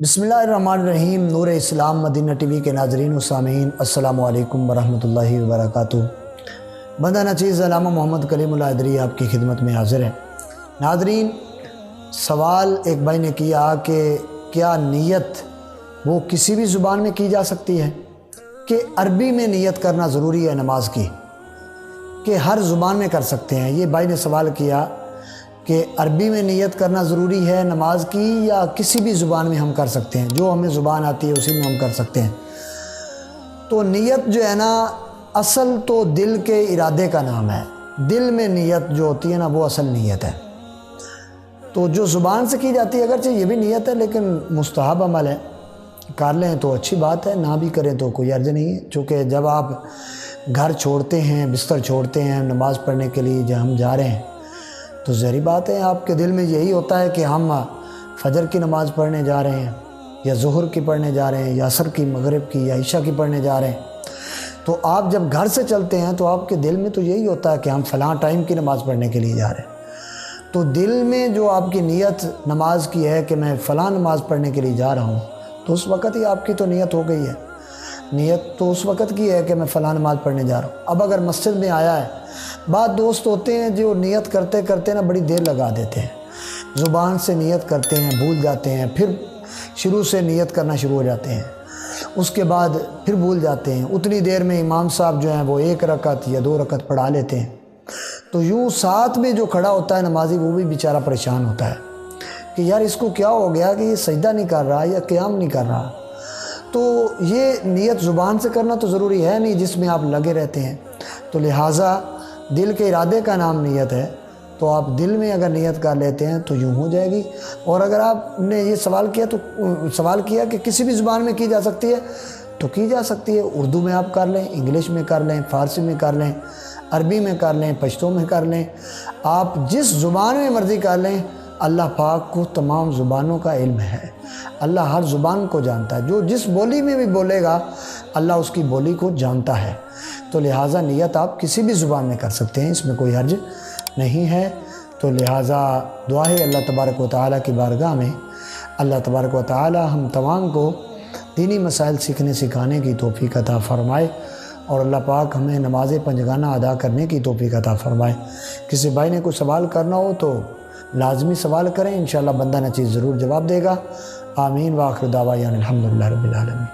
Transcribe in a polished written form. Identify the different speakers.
Speaker 1: بسم اللہ الرحمن الرحیم۔ نور اسلام مدینہ ٹی وی کے ناظرین و سامعین، السلام علیکم ورحمۃ اللہ وبرکاتہ۔ بندہ نچیز علامہ محمد کلیم اللہ ادری آپ کی خدمت میں حاضر ہے۔ ناظرین، سوال ایک بھائی نے کیا کہ کیا نیت وہ کسی بھی زبان میں کی جا سکتی ہے، کہ عربی میں نیت کرنا ضروری ہے نماز کی، کہ ہر زبان میں کر سکتے ہیں؟ یہ بھائی نے سوال کیا کہ عربی میں نیت کرنا ضروری ہے نماز کی، یا کسی بھی زبان میں ہم کر سکتے ہیں، جو ہمیں زبان آتی ہے اسی میں ہم کر سکتے ہیں۔ تو نیت جو ہے نا، اصل تو دل کے ارادے کا نام ہے۔ دل میں نیت جو ہوتی ہے نا، وہ اصل نیت ہے۔ تو جو زبان سے کی جاتی ہے، اگرچہ یہ بھی نیت ہے لیکن مستحب عمل ہے، کر لیں تو اچھی بات ہے، نہ بھی کریں تو کوئی حرج نہیں ہے۔ چونکہ جب آپ گھر چھوڑتے ہیں، بستر چھوڑتے ہیں نماز پڑھنے کے لیے، جب ہم جا رہے ہیں تو ظاہری بات ہے آپ کے دل میں یہی ہوتا ہے کہ ہم فجر کی نماز پڑھنے جا رہے ہیں، یا ظہر کی پڑھنے جا رہے ہیں، یا عصر کی، مغرب کی، یا عشاء کی پڑھنے جا رہے ہیں۔ تو آپ جب گھر سے چلتے ہیں تو آپ کے دل میں تو یہی ہوتا ہے کہ ہم فلاں ٹائم کی نماز پڑھنے کے لیے جا رہے ہیں۔ تو دل میں جو آپ کی نیت نماز کی ہے کہ میں فلاں نماز پڑھنے کے لیے جا رہا ہوں، تو اس وقت ہی آپ کی تو نیت ہو گئی ہے۔ نیت تو اس وقت کی ہے کہ میں فلاں نماز پڑھنے جا رہا ہوں۔ اب اگر مسجد میں آیا ہے، بعض دوست ہوتے ہیں جو نیت کرتے کرتے نا بڑی دیر لگا دیتے ہیں، زبان سے نیت کرتے ہیں، بھول جاتے ہیں، پھر شروع سے نیت کرنا شروع ہو جاتے ہیں، اس کے بعد پھر بھول جاتے ہیں۔ اتنی دیر میں امام صاحب جو ہیں وہ 1 رکعت یا 2 رکعت پڑھا لیتے ہیں۔ تو یوں ساتھ میں جو کھڑا ہوتا ہے نمازی، وہ بھی بیچارہ پریشان ہوتا ہے کہ یار اس کو کیا ہو گیا کہ یہ سجدہ نہیں کر رہا یا قیام نہیں کر رہا۔ تو یہ نیت زبان سے کرنا تو ضروری ہے نہیں جس میں آپ لگے رہتے ہیں۔ تو لہٰذا دل کے ارادے کا نام نیت ہے۔ تو آپ دل میں اگر نیت کر لیتے ہیں تو یوں ہو جائے گی۔ اور اگر آپ نے یہ سوال کیا کہ کسی بھی زبان میں کی جا سکتی ہے، تو کی جا سکتی ہے۔ اردو میں آپ کر لیں، انگلش میں کر لیں، فارسی میں کر لیں، عربی میں کر لیں، پشتو میں کر لیں، آپ جس زبان میں مرضی کر لیں۔ اللہ پاک کو تمام زبانوں کا علم ہے، اللہ ہر زبان کو جانتا ہے۔ جو جس بولی میں بھی بولے گا، اللہ اس کی بولی کو جانتا ہے۔ تو لہٰذا نیت آپ کسی بھی زبان میں کر سکتے ہیں، اس میں کوئی حرج نہیں ہے۔ تو لہٰذا دعا ہے اللہ تبارک و تعالیٰ کی بارگاہ میں، اللہ تبارک و تعالیٰ ہم تمام کو دینی مسائل سیکھنے سکھانے کی توفیق عطا فرمائے، اور اللہ پاک ہمیں نماز پنجگانہ ادا کرنے کی توفیق عطا فرمائے۔ کسی بھائی نے کوئی سوال کرنا ہو تو لازمی سوال کریں، انشاءاللہ بندہ نچیز ضرور جواب دے گا۔ آمین۔ وآخر دعوانا الحمدللہ رب العالمین۔